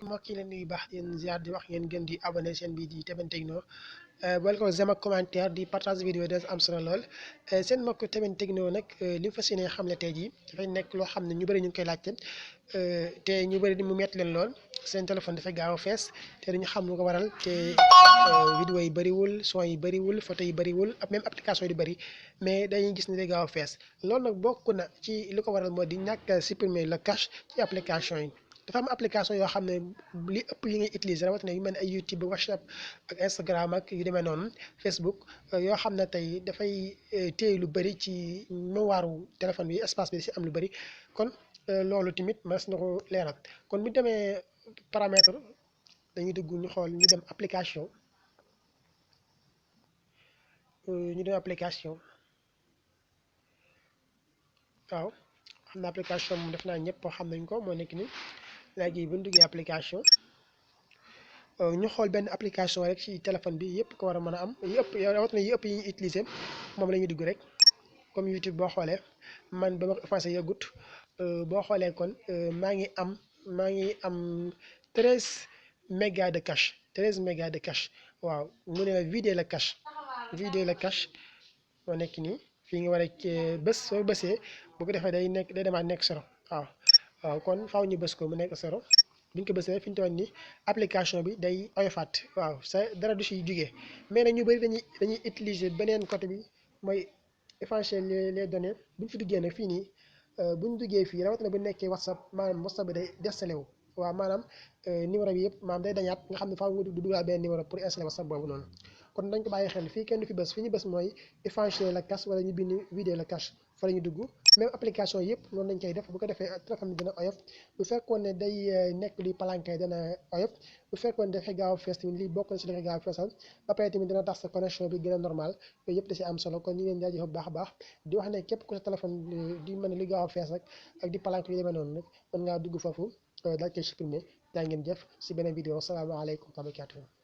mbokk yi leen nuyu baax di leen ziar di wax ngeen gën di abonné seen bi di Téléphone Techno boole ko j'aime ak commentaire di partage vidéo des am solo lool seen mbokk Téléphone Techno nag li mu fas yéene xamle tey jii dafay nekk loo xam ne ñu bëri ñu ngi koy laajte te ñu bëri mu metti leen lool seen téléphone dafay gaaw a fees te dañu xam lu ko waral te vidéo yi bëriwul son yi bëriwul photo yi bëriwul même application yi di bëri mais dañuy gis ni day gaaw a fees loolu nag bokk na ci li ko waral moo di ñàkk a supprimer le cache ci application yi. dafa am application yoo xam ne li ëpp li ngay utiliser rawatina yu mel ne ay YouTube WhatsApp ak Instagram ak yu demee noonu Facebook yoo xam ne tey dafay téye lu bëri ci mémoire téléphone bi espace bi si am lu bëri kon loolu tamit mas na ko leeral kon bu demee paramètre dañuy dugg ñu xool ñu dem application waaw xam na application moom def naa ñëpp xam nañ ko moo nekk ni léegi bu ñu duggee application ñu xool benn application rek ci téléphone bi yëpp ko war a mën a am yëpp rawatina yëpp yi ñuy utiliser moom la ñuy dugg rek comme YouTube boo xoolee man ba ma ko effacé yëgut boo xoolee kon maa ngi am 13 mégas de cache 13 mégas de cache waaw mu ne la vider la cache moo nekk nii fii nga war a bës soo bësee bu ko defee day demaat nekk zéro waaw kon faaw ñu bës ko mu nekk zéro bi ñu ko bësee fi ñu toll nii application bi day oyofaat waaw sa dara du siy jugee mais nag ñu bëri dañuy utiliser beneen côté bi mooy effacer les données bu ñu fi duggee nag fii nii bu ñu duggee fii rawatina bu nekkee WhatsApp maanaam WhatsApp bi day désinstallé wu waaw maanaam numéro bi yëpp maanaam day dañaat nga xam ne faaw nga duggaat benn numéro pour installer WhatsApp boobu noonu kon dañ ko bàyyi xel fii kenn du fi bës fi ñu bës mooy effacer la cache wala ñu bind vider la cache fa la ñu dugg même application yëpp noonu lañ koy def bu ko defee téléphone bi dina oyof bu fekkoon ne day nekk luy palanke dana oyof bu fekkoon ne dafay gaaw a fees tamit lii bokk na si dafay gaaw a feesal ba pare tamit dina tax sa connexion bi gën a normal yooyu yëpp da si am solo kon ñu ngi leen jaajëfal bu baax a baax di wax ne képp ku sa téléphone di mën ne luy gaaw a fees rek ak di palanke yu demee noonu nag mën ngaa dugg foofu daal koy supprimer daa ngeen jëf si beneen vidéo salaamaaleykum wa rahmatulah.